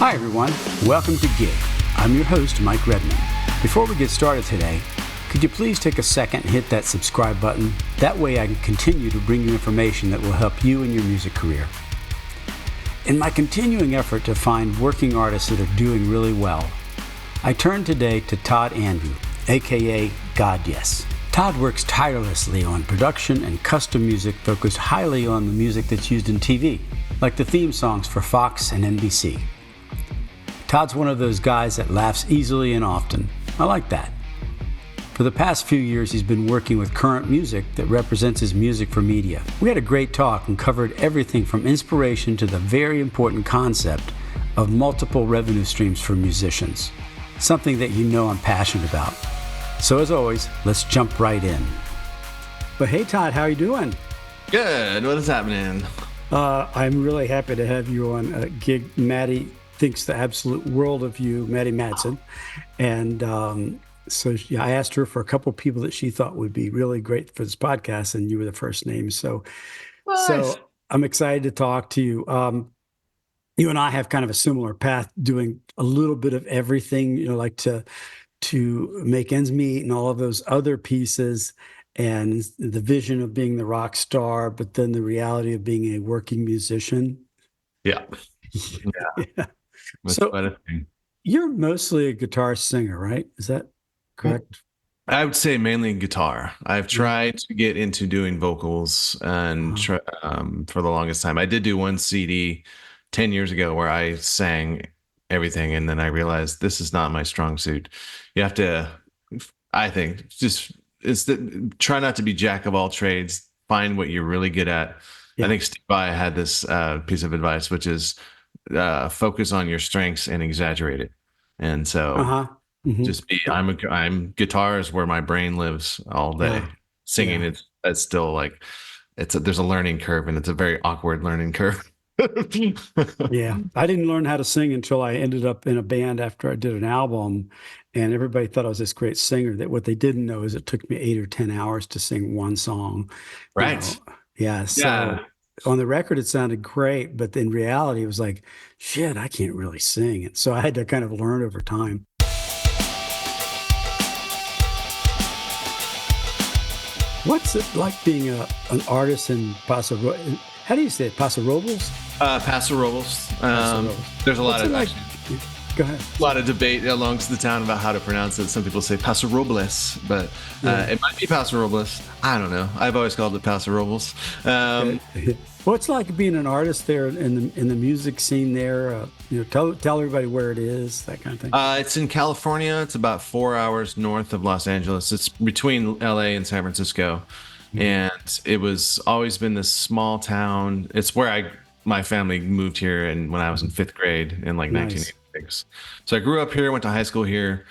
Hi everyone, welcome to Gig. I'm your host, Mike Redman. Before we get started today, could you please take a second and hit that subscribe button? That way I can continue to bring you information that will help you in your music career. In my continuing effort to find working artists that are doing really well, I turn today to Todd Andrew, aka GODYES. Todd works tirelessly on production and custom music focused highly on the music that's used in TV, like the theme songs for FOX and NBC. Todd's one of those guys that laughs easily and often. I like that. For the past few years, he's been working with current music that represents his music for media. We had a great talk and covered everything from inspiration to the very important concept of multiple revenue streams for musicians, something that you know I'm passionate about. So as always, let's jump right in. But hey, Todd, how are you doing? Good. What is happening? I'm really happy to have you on Gig. Maddie thinks the absolute world of you, Maddie Madsen. And I asked her for a couple people that she thought would be really great for this podcast, and you were the first name. So I'm excited to talk to you. You and I have kind of a similar path, doing a little bit of everything, like to make ends meet and all of those other pieces, and the vision of being the rock star, but then the reality of being a working musician. Yeah. Yeah. So you're mostly a guitar singer, right? Is that correct? I would say mainly guitar. I've tried to get into doing vocals and for the longest time. I did do one CD 10 years ago where I sang everything, and then I realized this is not my strong suit. You have to, I think, try not to be jack of all trades. Find what you're really good at. Yeah. I think Steve Vai had this piece of advice, which is focus on your strengths and exaggerate it. And so just be, I'm guitar is where my brain lives all day. Singing, it's still like, there's a learning curve, and it's a very awkward learning curve. Yeah. I didn't learn how to sing until I ended up in a band after I did an album, and everybody thought I was this great singer. That what they didn't know is it took me 8 or 10 hours to sing one song. Right. Yeah. So on the record, it sounded great, but in reality, it was like, shit, I can't really sing. And so I had to kind of learn over time. What's it like being an artist in Paso Robles? How do you say it? Paso Robles? Paso Robles. There's a lot of Go ahead. A lot of debate amongst the town about how to pronounce it. Some people say Paso Robles, but it might be Paso Robles. I don't know. I've always called it Paso Robles. What's like being an artist there in the music scene there? Tell everybody where it is, that kind of thing. It's in California. It's about 4 hours north of Los Angeles. It's between LA and San Francisco. And it was always been this small town. It's where my family moved here, and when I was in 5th grade in 1986. So I grew up here, went to high school here,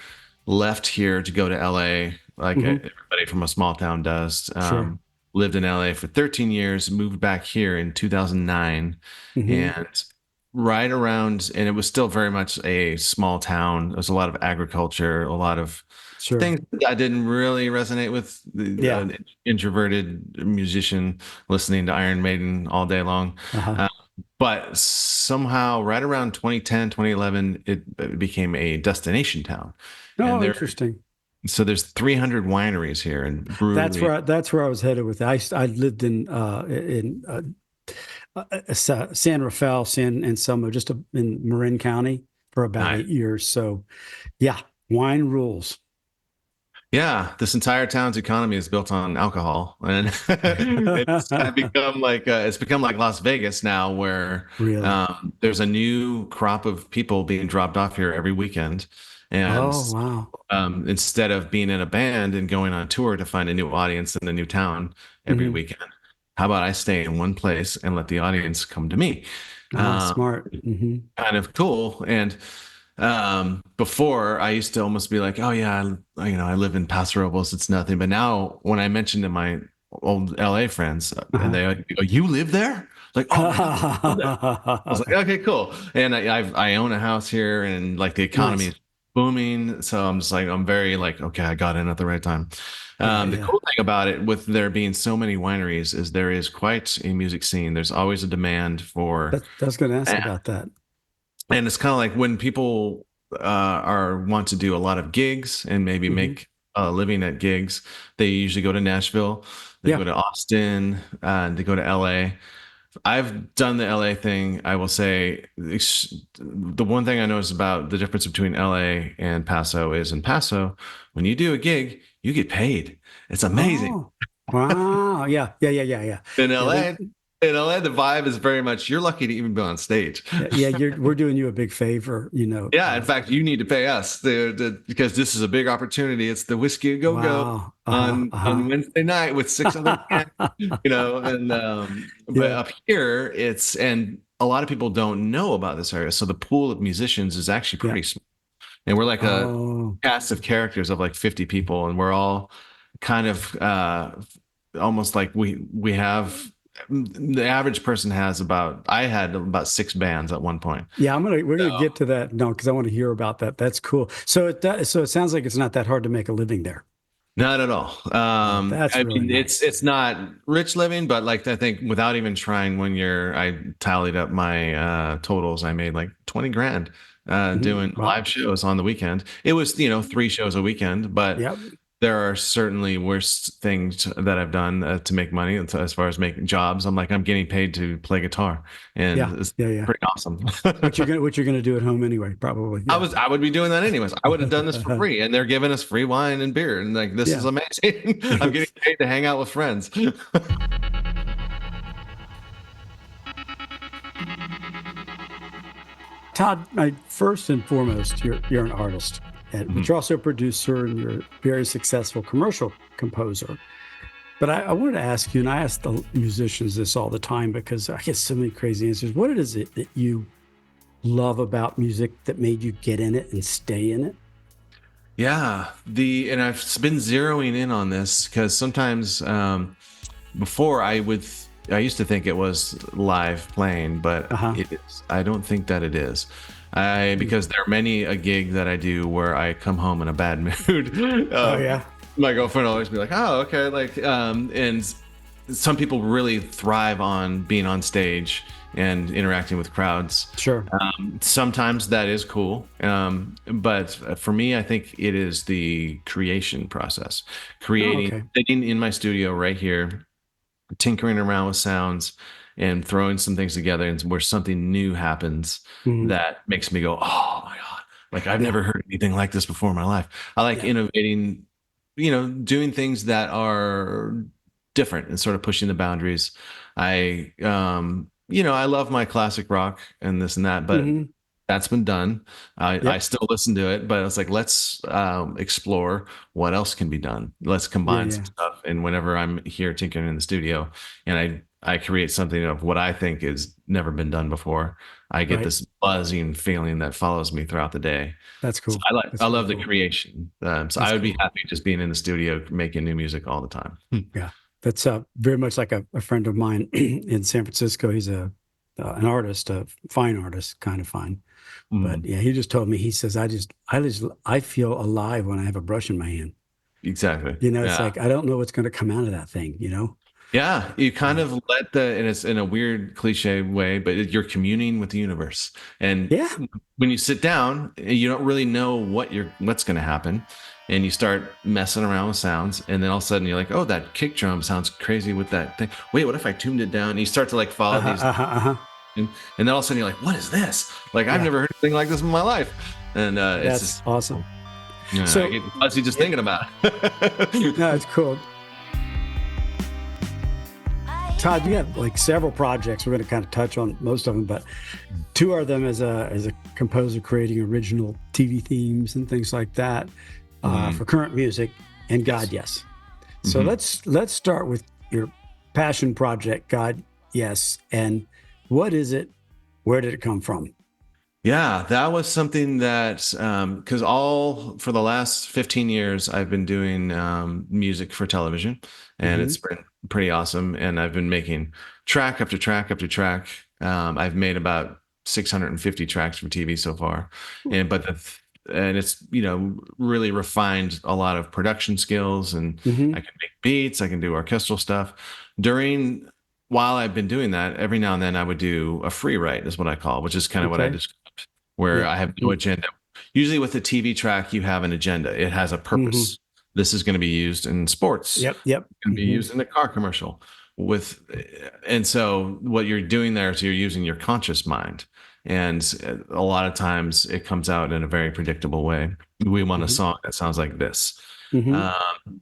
left here to go to LA, like everybody from a small town does. Sure. Lived in LA for 13 years, moved back here in 2009, and right around, and it was still very much a small town. There was a lot of agriculture, a lot of things that didn't really resonate with the introverted musician listening to Iron Maiden all day long. But somehow right around 2010, 2011, it became a destination town. Oh, interesting. So there's 300 wineries here, and breweries. That's where I was headed with it. I lived in San Rafael, San Anselmo, just in Marin County for about 8 years. So, yeah, wine rules. Yeah, this entire town's economy is built on alcohol, and it's become like Las Vegas now, where there's a new crop of people being dropped off here every weekend. And instead of being in a band and going on tour to find a new audience in a new town every weekend, how about I stay in one place and let the audience come to me? Smart. Kind of cool. And before, I used to almost be like, oh yeah, I live in Paso Robles, it's nothing. But now when I mention to my old LA friends, and they go, you live there? Like, oh, I was like, okay, cool. And I own a house here, and like the economy is booming. So I'm just like, I'm very like, okay, I got in at the right time. The cool thing about it, with there being so many wineries, is there is quite a music scene. There's always a demand for. I was going to ask about that. And it's kind of like when people are want to do a lot of gigs and maybe Hmm. make a living at gigs, they usually go to Nashville, they Yeah. go to Austin, they go to LA. I've done the LA thing. I will say the one thing I noticed about the difference between LA and Paso is in Paso, when you do a gig, you get paid. It's amazing. Oh, wow. Yeah. Yeah. Yeah. Yeah. Yeah. In Yeah. LA, in LA, the vibe is very much you're lucky to even be on stage. Yeah. We're doing you a big favor, Yeah, in fact, you need to pay us because this is a big opportunity. It's the Whiskey a Go Go wow. on Wednesday night with six other bands, and but Yeah. up here it's and a lot of people don't know about this area. So the pool of musicians is actually Yeah. pretty small, and we're like a Oh, cast of characters of like 50 people, and we're all kind of almost like we have the average person has about I had about six bands at one point. yeah. We're So gonna get to that. No, because I want to hear about that. That's cool. So it sounds like it's not that hard to make a living there. not at all. Oh, that's I really mean, it's nice. it's not rich living, but like I think without even trying one year, I tallied up my totals. I made like 20 grand Mhm. doing Wow. live shows on the weekend. It was, three shows a weekend, but Yep. there are certainly worse things that I've done to make money as far as making jobs. I'm getting paid to play guitar, and Yeah. it's Yeah. Yeah. pretty awesome. What you're gonna do at home anyway, probably. Yeah. I would be doing that anyways. I would have done this for free, and they're giving us free wine and beer, and like this is Yeah. amazing. I'm getting paid to hang out with friends. Todd, first and foremost, you're an artist, but Mhm. you're also a producer and you're a very successful commercial composer. But I wanted to ask you, and I ask the musicians this all the time because I get so many crazy answers. What is it that you love about music that made you get in it and stay in it? Yeah, the and I've been zeroing in on this because sometimes before I used to think it was live playing, but Uh-huh. it is. I don't think that it is. I Mm. because there are many a gig that I do where I come home in a bad mood. Oh yeah. My girlfriend will always be like, "Oh, okay," and some people really thrive on being on stage and interacting with crowds. Sure. Sometimes that is cool, but for me, I think it is the creation process, Oh, creating, okay. sitting in my studio right here, tinkering around with sounds and throwing some things together, and where something new happens Mhm. that makes me go, "Oh my God!" Like I've Yeah. never heard anything like this before in my life. I like Yeah. innovating, doing things that are different and sort of pushing the boundaries. I love my classic rock and this and that, but Hmm. that's been done. I Yep. still listen to it, but it's like, let's explore what else can be done. Let's Yeah. combine some Yeah. stuff. And whenever I'm here tinkering in the studio and I create something of what I think is never been done before, I get Right. this buzzing feeling that follows me throughout the day. That's So cool. I That's really love the cool. creation. So I That's would be cool. happy just being in the studio making new music all the time. Yeah. That's very much like a friend of mine in San Francisco. He's an artist, a fine artist, kind of fine. But Mm, yeah, he just told me, he says, I feel alive when I have a brush in my hand. exactly. It's Yeah. like, I don't know what's going to come out of that thing. Yeah, you kind Uh, of and it's in a weird cliche way, but you're communing with the universe. And yeah. when you sit down, you don't really know what's going to happen, and you start messing around with sounds, and then all of a sudden you're like, oh, that kick drum sounds crazy with that thing. Wait, what if I tuned it down? And you start to like follow Uh-huh, these, uh-huh, uh-huh. and then all of a sudden you're like, what is this? Like I've Yeah. never heard anything like this in my life, and it's That's just, awesome. yeah, I So get fuzzy just it, thinking about it. no, it's cool. Todd, you have like several projects. We're going to kind of touch on most of them, but two of them as a composer creating original TV themes and things like that Mhm. for current music and Yes. God Yes. So Mhm. let's start with your passion project, God Yes, and what is it? Where did it come from? Yeah, that was something that because all for the last 15 years I've been doing music for television, and Hmm. it's been pretty awesome. And I've been making track after track after track. I've made about 650 tracks for TV so far, and it's really refined a lot of production skills, and I Hmm. can make beats, I can do orchestral stuff. During While I've been doing that, every now and then I would do a free write, is what I call, which is kind of what I Okay. described. where Yeah. I have no agenda. Usually with a TV track, you have an agenda. It has a Mm-hmm. purpose. This is going to be used in sports. Yep. Yep. It's going to be Mm-hmm. used in a car commercial. With, and so what you're doing there is you're using your conscious mind, and a lot of times it comes out in a very predictable way. We want a Mm-hmm. song that sounds like this. Mm-hmm.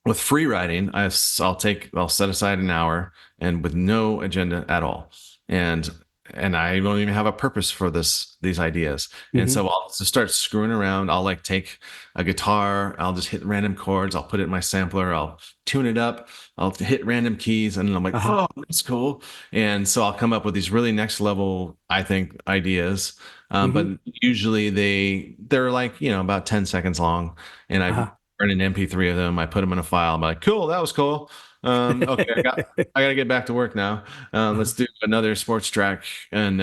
With free writing, I'll set aside an hour and with no agenda at all, and I don't even have a purpose for these ideas. And Mm-hmm. so I'll just start screwing around. I'll like take a guitar, I'll just hit random chords, I'll put it in my sampler, I'll tune it up, I'll hit random keys, and I'm like, Uh-huh. oh, that's cool. And so I'll come up with these really next level, I think, ideas. But Mm-hmm. usually they're like, about 10 seconds long, and I Uh-huh. burn an MP3 of them. I put them in a file. I'm like, cool, that was cool. Okay, I got to get back to work now. Uh-huh. Let's do another sports track. And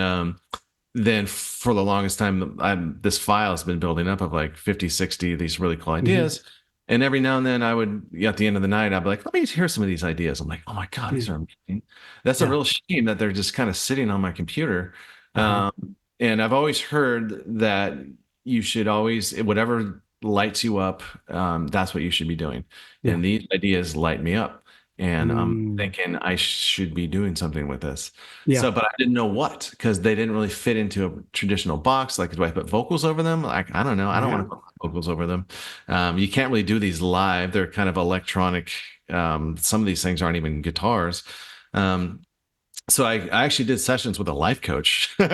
then for the longest time, this file has been building up of like 50, 60 of these really cool Mm-hmm. ideas. And every now and then I would, at the end of the night, I'd be like, let me hear some of these ideas. I'm like, oh my God, Yeah. these are amazing. That's a Yeah. real shame that they're just kind of sitting on my computer. Uh-huh. And I've always heard that you should always, whatever lights you up, that's what you should be doing. Yeah. And these ideas light me up. And I'm Mm. thinking I should be doing something with this. Yeah. So, but I didn't know what, because they didn't really fit into a traditional box. Like, do I put vocals over them? Like, I don't know. I don't Yeah. want to put vocals over them. You can't really do these live. They're kind of electronic. Some of these things aren't even guitars. Um, so I actually did sessions with a life coach, Oh,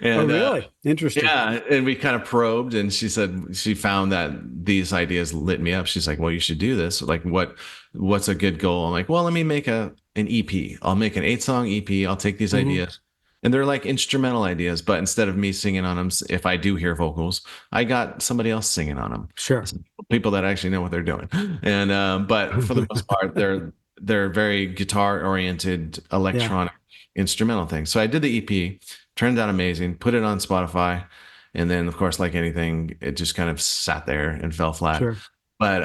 and really? Interesting. yeah, and we kind of probed, and she said she found that these ideas lit me up. She's like, "Well, you should do this. Like, what's a good goal?" I'm like, "Well, let me make an EP. I'll make an 8-song EP. I'll take these Mm-hmm. ideas, and they're like instrumental ideas, but instead of me singing on them, if I do hear vocals, I got somebody else singing on them, Sure. people that actually know what they're doing. And but for the most part, they're very guitar oriented, Yeah. electronic, instrumental things. So I did the EP, turned out amazing, put it on Spotify, and then of course, like anything, it just kind of sat there and fell flat. Sure. But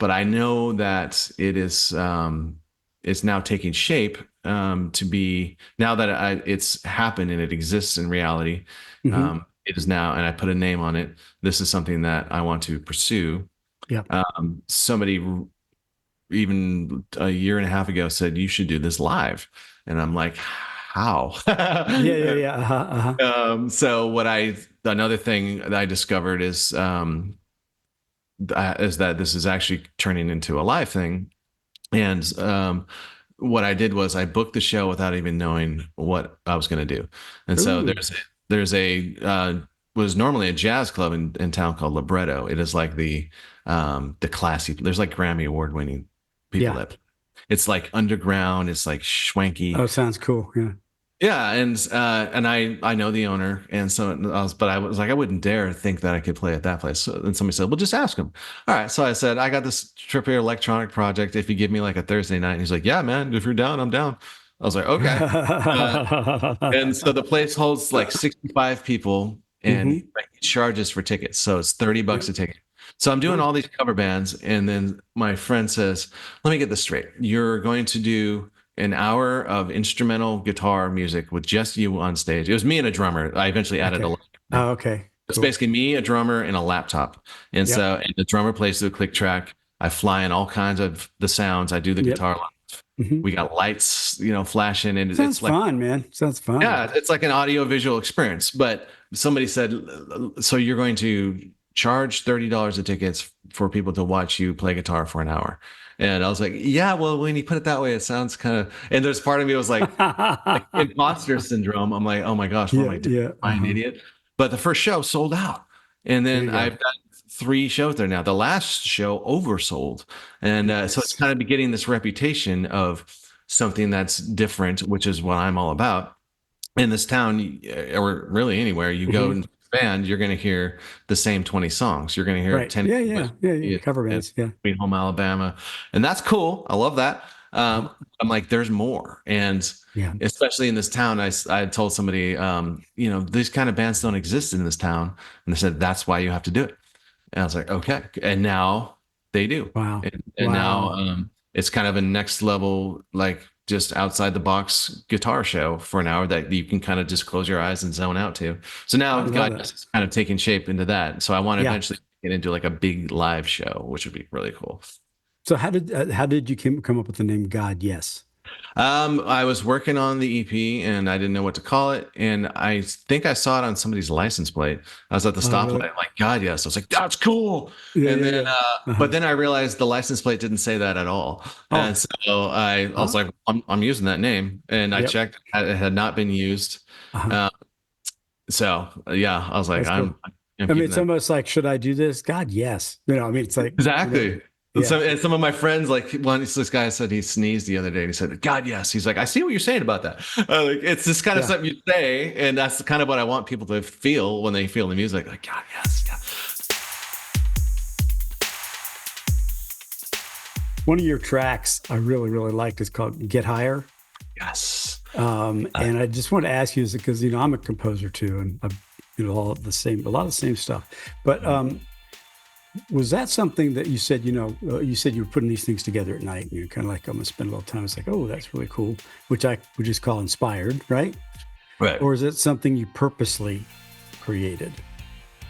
I know that it's now taking shape, to be, now that it's happened and it exists in reality. Mm-hmm. It is now, and I put a name on it. This is something that I want to pursue. Yeah. Somebody even a year and a half ago said you should do this live, and I'm like, how? Yeah. Yeah. Yeah. Uh-huh. Uh-huh. So another thing that I discovered is that this is actually turning into a live thing. And what I did was I booked the show without even knowing what I was going to do. And so Ooh. there's a was normally a jazz club in town called Libretto. It is like the classy. There's like Grammy award winning people Yeah. that, it's like underground. It's like Oh, schwanky. sounds cool. Yeah. Yeah, and I know the owner, and so I was like, I wouldn't dare think that I could play at that place. So then somebody said, well, just ask him. All right, so I said, I got this trippy electronic project. If you give me like a Thursday night, and he's like, yeah, man, if you're down, I'm down. I was like, okay. Uh, and so the place holds like 65 people, and Mm-hmm. he charges for tickets, so it's $30 Yep. a ticket. So I'm doing Huh. all these cover bands, and then my friend says, let me get this straight. You're going to do an hour of instrumental guitar music with just you on stage. It was me and a drummer. I eventually added a Okay. laptop. Oh, okay. It's Cool. basically me, a drummer, and a laptop. And Yep. so, and the drummer plays the click track. I fly in all kinds of the sounds. I do the Yep. guitar. Mm-hmm. We got lights, flashing, and Sounds it's like, fun, man. Sounds fun. yeah, it's like an audio visual experience. But somebody said, so you're going to charge $30 a tickets for people to watch you play guitar for an hour. And I was like, yeah, well, when you put it that way, it sounds kind of, and there's part of me was like imposter syndrome. I'm like, oh my gosh, what am Yeah. I doing? Yeah. Am I an Uh-huh. idiot? But the first show sold out. And There then you go. I've done 3 shows there now. The last show oversold. And so it's Nice. kind of getting this reputation of something that's different, which is what I'm all about. In this town, or really anywhere you go Mm-hmm. and band, you're going to hear the same 20 songs. You're going to hear Right. 10 Yeah. Yeah. Yeah. Yeah. Cover and bands. Yeah. Sweet Home Alabama, and that's cool. I love that. Uh-huh. I'm like, there's more, and Yeah. especially in this town, I told somebody, these kind of bands don't exist in this town, and they said that's why you have to do it. And I was like, okay, and now they do, Wow. and now Wow. it's kind of a next level, like just outside the box guitar show for an hour that you can kind of just close your eyes and zone out to. So now I love God that. is kind of taking shape into that. So I want to Yeah. eventually get into like a big live show, which would be really cool. So how did you come up with the name God? Yes. I was working on the EP and I didn't know what to call it. And I think I saw it on somebody's license plate. I was at the Oh, really? stoplight, I'm like, God, yes. I was like, that's cool. Yeah, And yeah, then, yeah. Uh-huh. but then I realized the license plate didn't say that at all. And Oh, so I was oh, like, I'm using that name. And I yep. checked, it had not been used. Uh-huh. Uh, so yeah, I was like, That's cool. I'm I mean, keeping it's that. almost like, should I do this? God, yes. I mean, it's like, Exactly. yeah, And some of my friends, like this guy said he sneezed the other day and he said, God, yes. He's like, I see what you're saying about that. Like, it's just kind of yeah. something you say. And that's kind of what I want people to feel when they feel the music. Like, God, yes. God. One of your tracks I really, really liked is called Get Higher. Yes. And I just want to ask you, is because, I'm a composer too, and I've, all the same, a lot of the same stuff. But was that something that you said, you said you were putting these things together at night and you're kind of like, I'm going to spend a little time. It's like, oh, that's really cool, which I would just call inspired, right? Right. Or is it something you purposely created?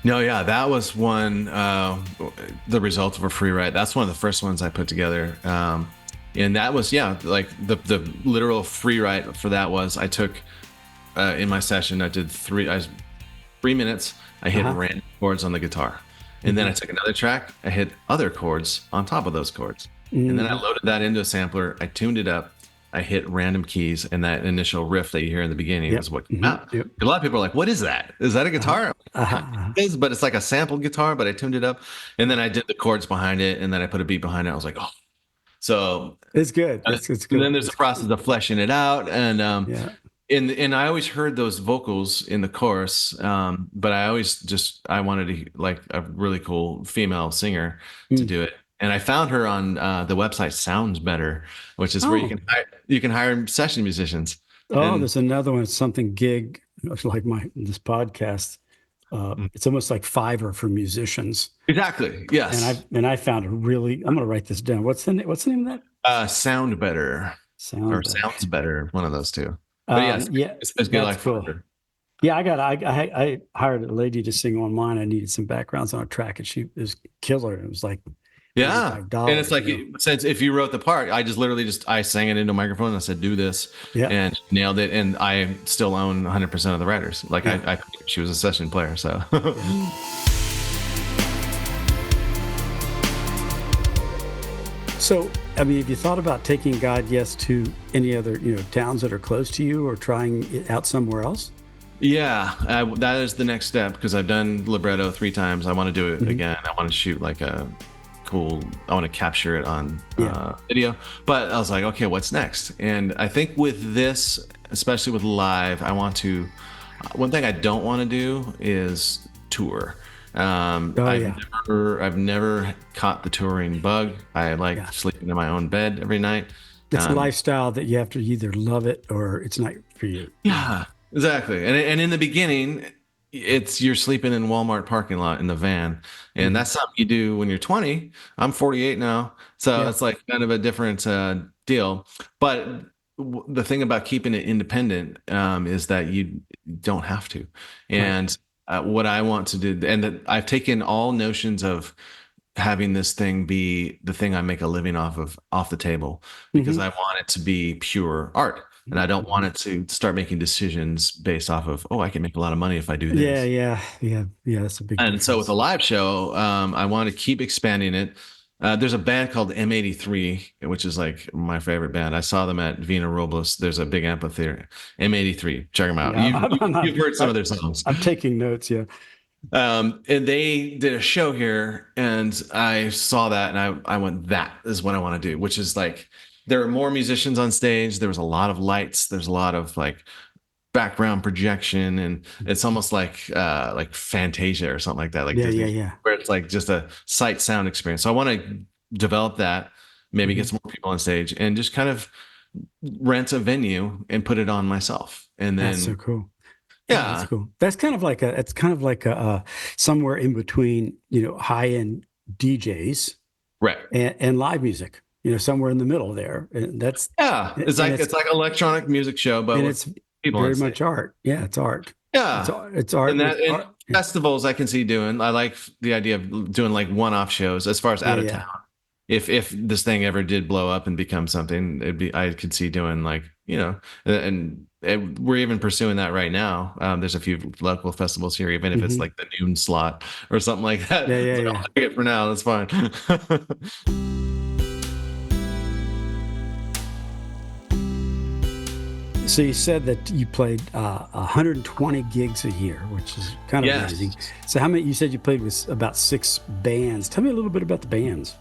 No, yeah, that was one, the result of a free write. That's one of the first ones I put together. And that was, yeah, like the literal free write for that was I took, in my session, I did 3 minutes. I hit random chords on the guitar. And then I took another track, I hit other chords on top of those chords. And then I loaded that into a sampler, I tuned it up, I hit random keys, and that initial riff that you hear in the beginning is what came out. Yep. A lot of people are like, what is that? Is that a guitar? It is, but it's like a sampled guitar, but I tuned it up. And then I did the chords behind it, and then I put a beat behind it. I was like, oh. So It's good. It's and good. then there's the process of fleshing it out. And Yeah. and I always heard those vocals in the chorus, but I wanted to like a really cool female singer to do it, and I found her on the website Sounds Better, which is where Oh, you can hire session musicians. oh, And there's another one. It's something gig, like this podcast. It's almost like Fiverr for musicians. exactly, And yes, I found a really. I'm going to write this down. What's the name of that? Sound Better or Sound better. Sounds Better, one of those two. But yes, Yeah, it's good. that's Like cool. Yeah, I hired a lady to sing on mine. I needed some backgrounds on a track, and she was killer. It was like yeah, and it's $85. like since if you wrote the part, I just literally I sang it into a microphone and I said do this Yeah, and nailed it, and I still own 100% of the writers. Like yeah. she was a session player, so So, I mean, have you thought about taking God Yes to any other, towns that are close to you, or trying it out somewhere else? yeah, that is the next step because I've done libretto 3 times. I want to do it again. I want to shoot like a cool. I want to capture it on video. But I was like, okay, what's next? And I think with this, especially with live, I want to. One thing I don't want to do is tour. I've never caught the touring bug. I like sleeping in my own bed every night. It's a lifestyle that you have to either love it or it's not for you. Yeah, exactly. And in the beginning, you're sleeping in Walmart parking lot in the van, and that's something you do when you're 20. I'm 48 now, so Yeah. it's like kind of a different deal. But the thing about keeping it independent is that you don't have to. And what I want to do, and that I've taken all notions of having this thing be the thing I make a living off the table because I want it to be pure art. And I don't want it to start making decisions based off of, oh, I can make a lot of money if I do this. Yeah. That's a big And so with difference. a live show, I want to keep expanding it. There's a band called M83, which is like my favorite band. I saw them at Vina Robles. There's a big amphitheater. M83, check them out. Yeah, You've heard some of their songs. I'm taking notes. Yeah. And they did a show here, and I saw that, and I went, that is what I want to do, which is like, there are more musicians on stage. There was a lot of lights. There's a lot of like background projection, and it's almost like Fantasia or something like that, like Disney, Yeah. where it's like just a sight sound experience. So I want to develop that, maybe get some more people on stage, and just kind of rent a venue and put it on myself, and then That's so cool. yeah, That's cool. That's kind of like somewhere in between, high end DJs right. and live music. somewhere in the middle there. And that's Yeah, and it's it's like electronic music show, but and with it's people on very stage. much art. Yeah, it's art. It's Yeah, art. It's art and with that and art. Yeah, festivals I can see doing. I like the idea of doing like one-off shows as far as yeah, out of town. yeah. If this thing ever did blow up and become something, I could see doing like, and we're even pursuing that right now. There's a few local festivals here, even if it's Hmm. like the noon slot or something like that. Yeah, yeah, It's like, yeah. I'll take it for now. That's fine. So you said that you played 120 gigs a year, which is kind of amazing. Yes. So how many? You said you played with about six bands. Tell me a little bit about the bands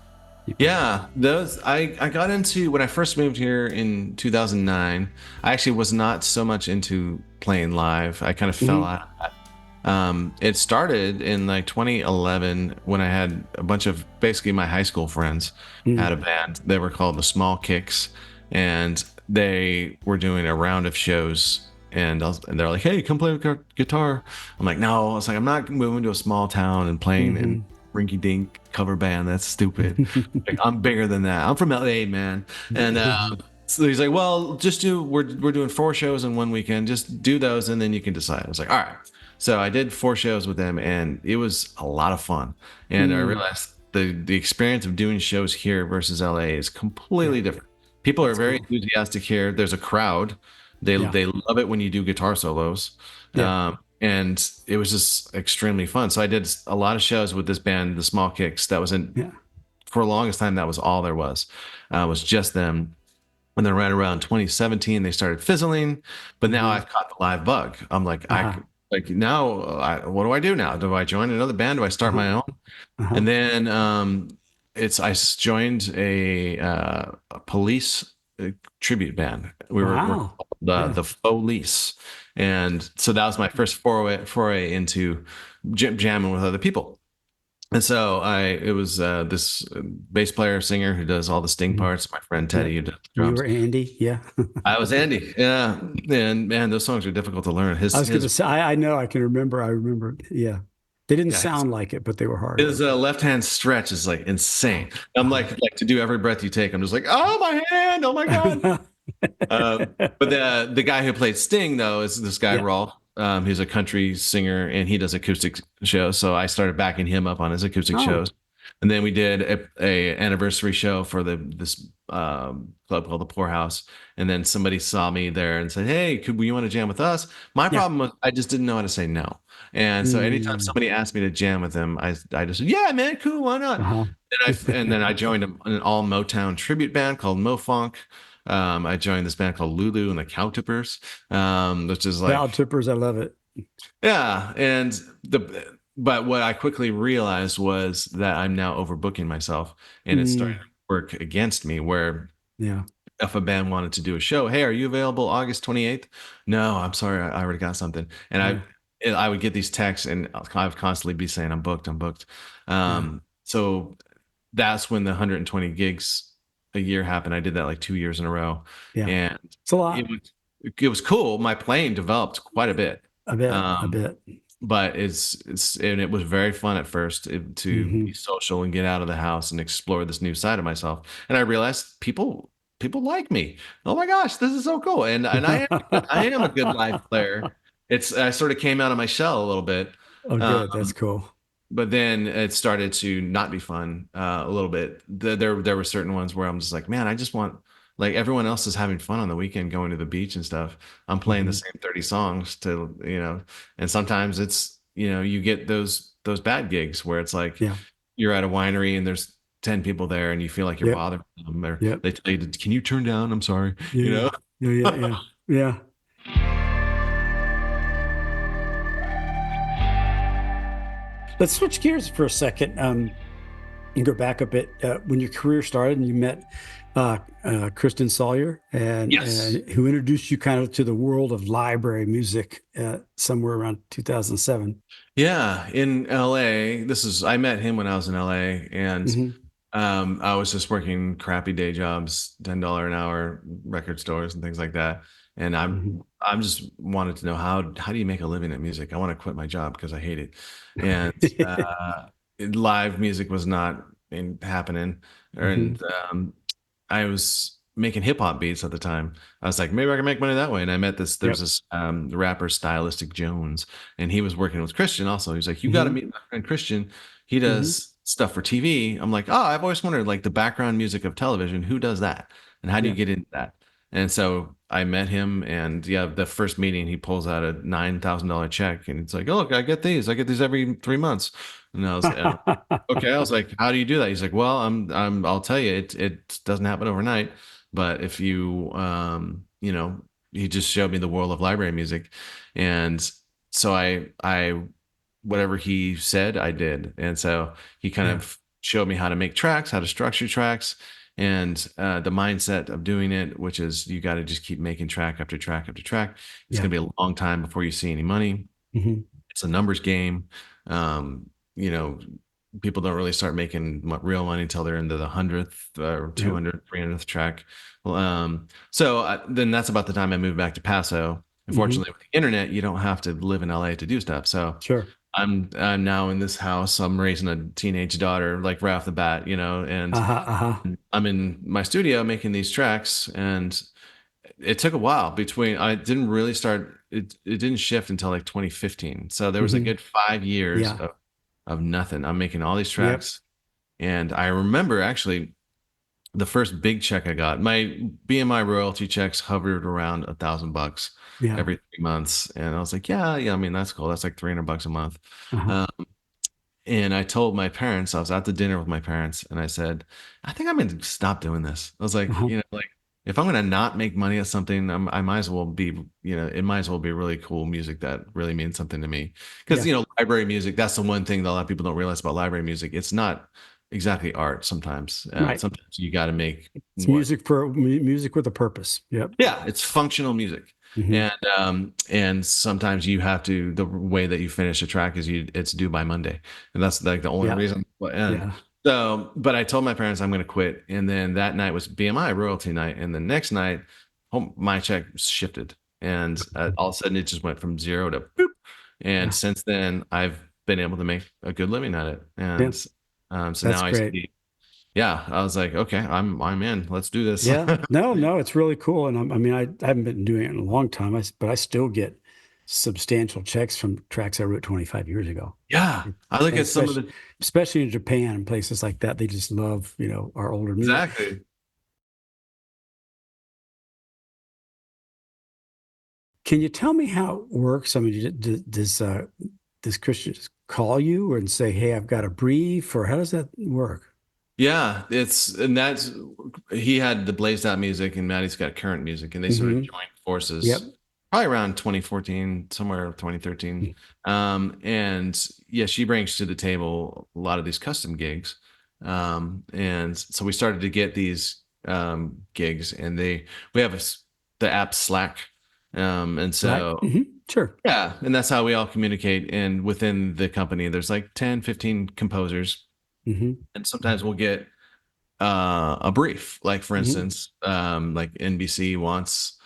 you played with. Yeah, those I got into when I first moved here in 2009. I actually was not so much into playing live. I kind of fell Hmm. out of that. It started in like 2011 when I had a bunch of basically my high school friends had Mm. a band. They were called the Small Kicks, and they were doing a round of shows. And they're like, "Hey, come play with guitar." I'm like, "No." I was like, "I'm not moving to a small town and playing in Hmm. rinky-dink cover band. That's stupid. Like, I'm bigger than that. I'm from LA, man." And so he's like, "Well, just do. We're doing 4 shows in one weekend. Just do those, and then you can decide." I was like, "All right." So I did 4 shows with them, and it was a lot of fun. And I Mm. realized the experience of doing shows here versus LA is Yeah, completely different. People are that's very cool. enthusiastic here. There's a crowd. Yeah, They love it when you do guitar solos. yeah, And it was just extremely fun. So I did a lot of shows with this band, the Small Kicks. That was in yeah. For the longest time. That was all there was just them. And then right around 2017, they started fizzling. But now Hmm. I've caught the live bug. I'm like, Uh-huh. what do I do now? Do I join another band? Do I start Uh-huh. my own? Uh-huh. And then joined a police tribute band. We're Wow. called Yeah. the Police, and so that was my first foray into jamming with other people. And so it was this bass player singer who does all the sting Mhm. parts. My friend Yep. Teddy who does the And you drums. were Andy. Yeah. I was Andy, yeah, and man, those songs are difficult to learn. I was going to say, I know, I can remember. I remember. Yeah. They didn't Yeah, sound like it, but they were hard. his left hand stretch is like insane. I'm Uh-huh. like to do every breath you take. I'm just like, oh my hand, oh my god. But the guy who played Sting though is this guy Yeah. Rolf. He's a country singer and he does acoustic shows. So I started backing him up on his acoustic Oh. shows. And then we did a anniversary show for this club called the Poorhouse. And then somebody saw me there and said, "Hey, could you want to jam with us?" My Yeah. problem was I just didn't know how to say no. And so anytime Mm. somebody asked me to jam with them, I just said, "Yeah, man, cool, why not?" Uh-huh. And then I joined an all Motown tribute band called Mofunk. I joined this band called Lulu and the Cowtippers, which is Val like, Tippers, I love it. yeah. But what I quickly realized was that I'm now overbooking myself, and it's starting Mm. to work against me. Where Yeah. if a band wanted to do a show, "Hey, are you available August 28th?" No, I'm sorry, I already got something. And Yeah. I would get these texts, and I'd constantly be saying, "I'm booked, I'm booked." Yeah. So that's when the 120 gigs a year happened. I did that like 2 years in a row, Yeah. and It's a it lot. was it was cool. My playing developed quite a bit, I bet. I um, bet. but it was very fun at first to be Hmm. social and get out of the house and explore this new side of myself. And I realized people like me. Oh my gosh, this is so cool! And I am a good live player. I sort of came out of my shell a little bit. Oh, good. That's Um, cool. but then it started to not be fun a little bit. There were certain ones where I'm just like, man, I just want like everyone else is having fun on the weekend going to the beach and stuff. I'm playing the Hmm. same 30 songs and sometimes it's you get those bad gigs where it's like Yeah. you're at a winery and there's 10 people there and you feel like you're Yep. bothering them or Yep. they tell you, "Can you turn down? I'm sorry," Yeah. you Yeah. know. Yeah. Yeah. Yeah. Yeah. Let's switch gears for a second. And go back a bit when your career started and you met Kristen Sawyer and Yes. who introduced you kind of to the world of library music somewhere around 2007. Yeah, in LA. I met him when I was in LA, and Hmm. I was just working crappy day jobs, $10 an hour record stores and things like that. And Hmm. I'm just wanted to know how do you make a living at music? I want to quit my job because I hate it. And live music was not happening. Hmm. And I was making hip hop beats at the time. I was like, maybe I can make money that way. And I met there's Yep. this rapper, Stylistic Jones, and he was working with Christian also. He's like, you got to Mm-hmm. meet my friend Christian. He Mm-hmm. does stuff for TV. I'm like, oh, I've always wondered, like the background music of television, who does that? And how do you Yeah. get into that? And so I met him, and yeah, the first meeting, he pulls out a $9,000 check, and it's like, oh, look, I get these. I get these every 3 months. And I was, okay. I was like, how do you do that? He's like, well, I'll tell you, it doesn't happen overnight, but if you, he just showed me the world of library music, and so whatever he said, I did, and so he kind Yeah. of showed me how to make tracks, how to structure tracks, and the mindset of doing it, which is you got to just keep making track after track after track. It's Yeah. going to be a long time before you see any money. Mm-hmm. It's a numbers game. Um, you know, people don't really start making real money until they're into the 100th or Yep. 200th, 300th track. Well, then that's about the time I moved back to Paso. Mm-hmm. Unfortunately, with the internet, you don't have to live in LA to do stuff. So Sure. I'm now in this house. I'm raising a teenage daughter, like right off the bat, and Uh-huh. Uh-huh. I'm in my studio making these tracks, and it took a while between I didn't really start it didn't shift until like 2015. So there was a Mm-hmm. good 5 years Yeah. of nothing. I'm making all these Yep. tracks. And I remember actually the first big check I got, my BMI royalty checks hovered around $1,000 Yeah. every 3 months. And I was like, yeah, I mean, that's cool. That's like $300 a month. Uh-huh. Um, and I told my parents, I was at the dinner with my parents, and I said, I think I'm going to stop doing this. I was like, Uh-huh. like if I'm going to not make money at something, I might as well be, it might as well be really cool music that really means something to me. Because, Yeah. library music, that's the one thing that a lot of people don't realize about library music. It's not exactly art sometimes. Right. Sometimes you got to make It's what music with a purpose. Yep. yeah, it's functional music. Mm-hmm. And sometimes you have to the way that you finish a track is it's due by Monday. And that's like the only Yeah. reason. And Yeah. so, but I told my parents I'm going to quit. And then that night was BMI royalty night. And the next night, my check shifted. And all of a sudden it just went from zero to boop. And Yeah. since then I've been able to make a good living at it. Yeah. And so That's now I great. see, yeah, I was like, okay, I'm in. Let's do this. Yeah. No, no, it's really cool. And I mean, I haven't been doing it in a long time, but I still get substantial checks from tracks I wrote 25 years ago. Yeah. I look And at some of the especially in Japan and places like that, they just love, our older music. exactly. Can you tell me how it works? I mean, does Christian just call you and say, "Hey, I've got a brief," or how does that work? Yeah, and that's he had the Blazed Out music and Maddie's got current music, and they sort of Hmm. joined forces Yep. probably around 2014, somewhere 2013. And yeah, she brings to the table a lot of these custom gigs. And so we started to get these gigs, and we have the app Slack. And Right. so Hmm. Sure. yeah, and that's how we all communicate. And within the company, there's like 10, 15 composers, Hmm. and sometimes we'll get a brief. Like for Hmm. instance, like NBC wants,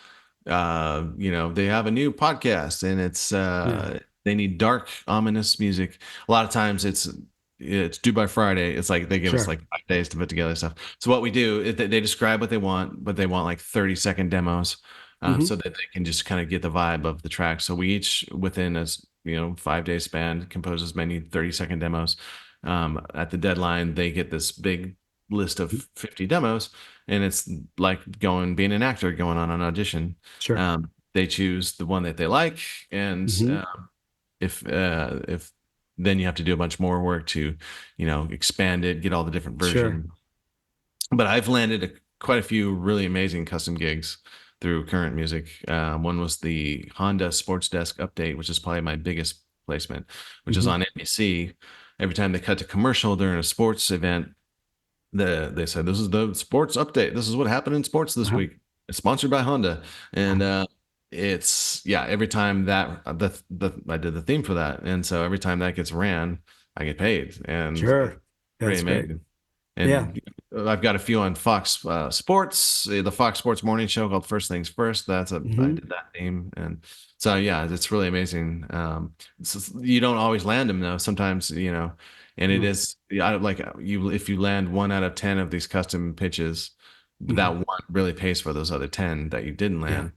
they have a new podcast, and it's Yeah. they need dark, ominous music. A lot of times it's due by Friday. It's like they give us Sure. like 5 days to put together stuff. So what we do is they describe what they want, but they want like 30-second demos, Hmm. so that they can just kind of get the vibe of the track. So we each within a 5 day span compose as many 30-second demos. At the deadline, they get this big list of 50 demos, and it's like being an actor going on an audition. Sure. They choose the one that they like, and Hmm. if then you have to do a bunch more work to expand it, get all the different Sure. versions. But I've landed quite a few really amazing custom gigs through current music. One was the Honda Sports Desk update, which is probably my biggest placement, which is Hmm. on NBC. Every time they cut to commercial during a sports event, they said, "This is the sports update. This is what happened in sports this Uh-huh. week. It's sponsored by Honda." And Uh-huh. it's yeah, every time that I did the theme for that, and so every time that gets ran, I get paid, and it's Sure. pretty That's great. amazing. Yeah. And I've got a few on Fox Sports, the Fox Sports morning show called First Things First. I Hmm. did that theme, and so yeah, it's really amazing. You don't always land them though. Sometimes and it No. is, yeah, like you if you land 1 out of 10 of these custom pitches, that one really pays for those other 10 that you didn't Yeah, land.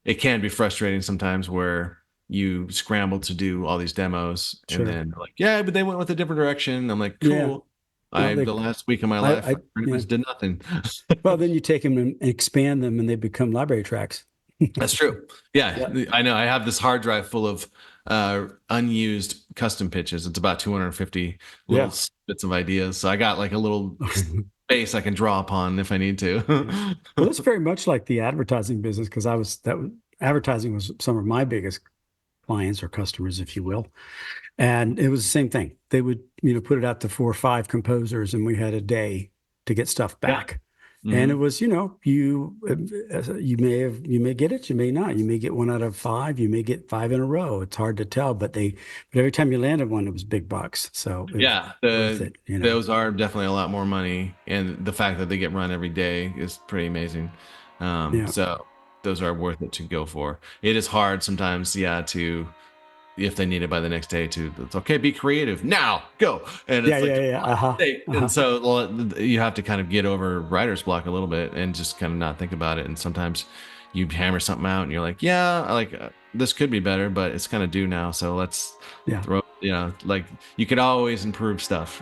It can be frustrating sometimes where you scramble to do all these demos and sure. then like, yeah, but they went with a different direction. I'm like, Yeah. cool. Well, The last week of my life, I, I pretty yeah. much did nothing. Well, then you take them and expand them, and they become library tracks. That's true. Yeah, Yeah. I know. I have this hard drive full of unused custom pitches. It's about 250 little Yeah. bits of ideas. So I got like a little space I can draw upon if I need Yeah. to. Well, it's very much like the advertising business because advertising was some of my biggest clients or customers, if you will. And it was the same thing. They would, put it out to 4 or 5 composers, and we had a day to get stuff Yeah. back. And it Hmm. was, you may get it, you may not. You may get 1 out of 5, you may get 5 in a row. It's hard to tell, but every time you landed one, it was big bucks. So it was Yeah, worth it, those are definitely a lot more money, and the fact that they get run every day is pretty amazing. Yeah. So those are worth it to go for. It is hard sometimes, yeah, to if they need it by the next day to it's okay, be creative now, go, and Yeah, it's like yeah, yeah. Uh-huh. and Uh-huh. so well, you have to kind of get over writer's block a little bit and just kind of not think about it. And sometimes you hammer something out and you're like, yeah, like this could be better, but it's kind of due now, so let's Yeah. throw, like you could always improve stuff.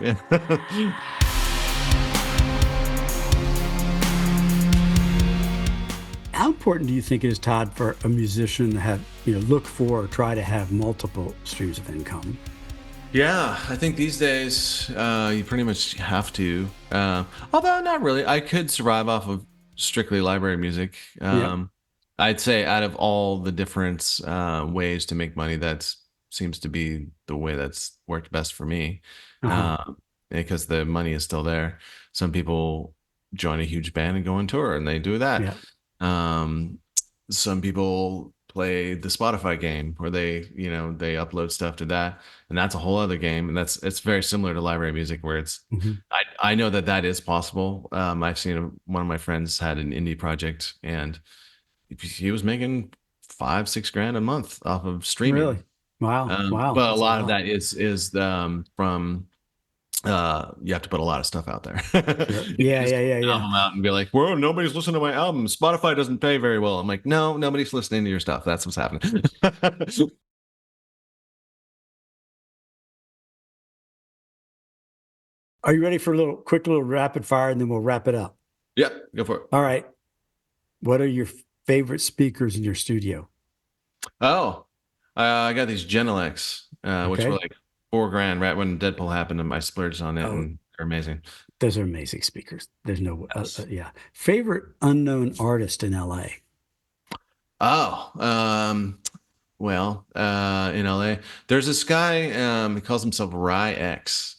How important do you think it is, Todd, for a musician to have, look for or try to have multiple streams of income? Yeah, I think these days you pretty much have to. Although not really, I could survive off of strictly library music. Yeah. I'd say out of all the different ways to make money, that seems to be the way that's worked best for me, Uh-huh. because the money is still there. Some people join a huge band and go on tour, and they do that. Yeah. Um, some people play the Spotify game where they upload stuff to that, and that's a whole other game. And it's very similar to library music where Hmm. I know that is possible. I've seen one of my friends had an indie project and he was making 5-6 grand a month off of streaming. Really? Wow. Wow. But a That's a lot of lot. that is from you have to put a lot of stuff out there. Sure. You Yeah, just yeah, put yeah, an yeah. album out and be like, "Whoa, nobody's listening to my album. Spotify doesn't pay very well." I'm like, "No, nobody's listening to your stuff. That's what's happening." Are you ready for a quick little rapid fire, and then we'll wrap it up? Yep, go for it. All right. What are your favorite speakers in your studio? Oh, I got these Genelecs, which were Okay. like 4 grand right when Deadpool happened, and I splurged on it, Oh, and they're amazing. those are amazing speakers. There's no, Yes. yeah. Favorite unknown artist in LA? Oh, well, in LA, there's this guy. He calls himself Rye X.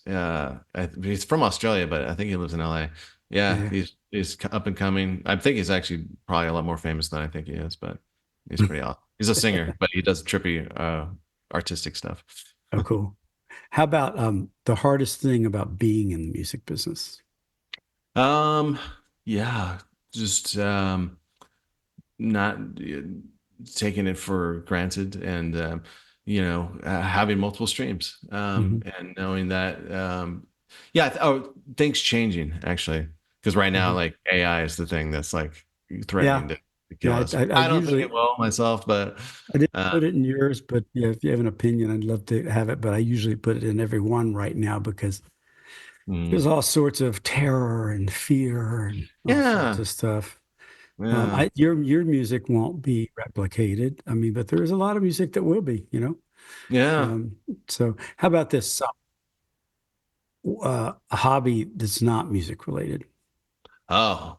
He's from Australia, but I think he lives in LA. Yeah, Yeah. he's up and coming. I think he's actually probably a lot more famous than I think he is, but he's pretty awesome. He's a singer, but he does trippy, artistic stuff. Oh, cool. How about the hardest thing about being in the music business? Um, yeah, just not taking it for granted and having multiple streams Hmm. and knowing that things changing actually because right now Hmm. like AI is the thing that's like Yeah. threatening to kill Yeah. us. I I don't think it usually, will myself, but I didn't uh put it in yours, but yeah, if you have an opinion, I'd love to have it. But I usually put it in every one right now because there's mm, all sorts of terror and fear and all sorts yeah, of stuff. yeah, Your music won't be replicated. I mean, but there is a lot of music that will be, yeah. Um, so how about this? A hobby that's not music related. Oh,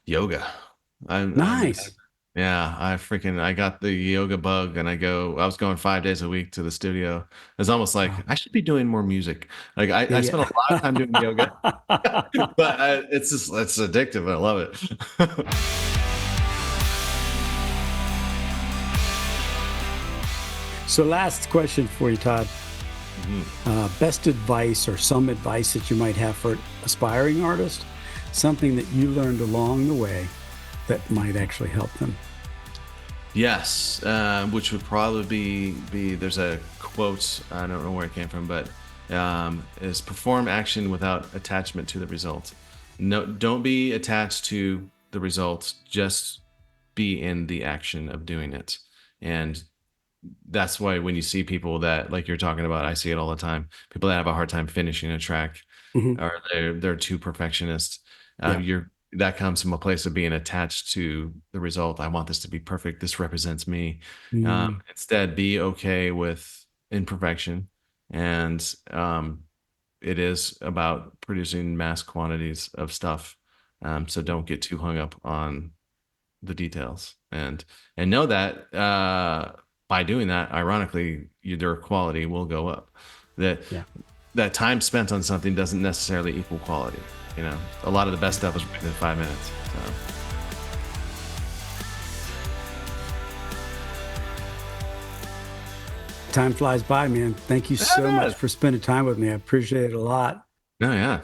yoga. I'm Nice. Yeah, I got the yoga bug and I was going 5 days a week to the studio. It's almost like Wow. I should be doing more music. Like I spent a lot of time doing yoga, Yeah. but it's addictive. I love it. So last question for you, Todd. Mhm. Best advice or some advice that you might have for an aspiring artist, something that you learned along the way that might actually help them. Yes, which would probably be there's a quote, I don't know where it came from, but is perform action without attachment to the result. No, don't be attached to the results. Just be in the action of doing it. And that's why when you see people that, like you're talking about, I see it all the time. People that have a hard time finishing a track, Hmm. or they're too perfectionist. Yeah. That comes from a place of being attached to the result. I want this to be perfect. This represents me. Mm. Instead, be okay with imperfection, and it is about producing mass quantities of stuff. So don't get too hung up on the details, and know that by doing that, ironically, their quality will go up. That Yeah. that time spent on something doesn't necessarily equal quality. A lot of the best stuff is written in 5 minutes. So. Time flies by, man. Thank you so much for spending time with me. I appreciate it a lot. No, yeah.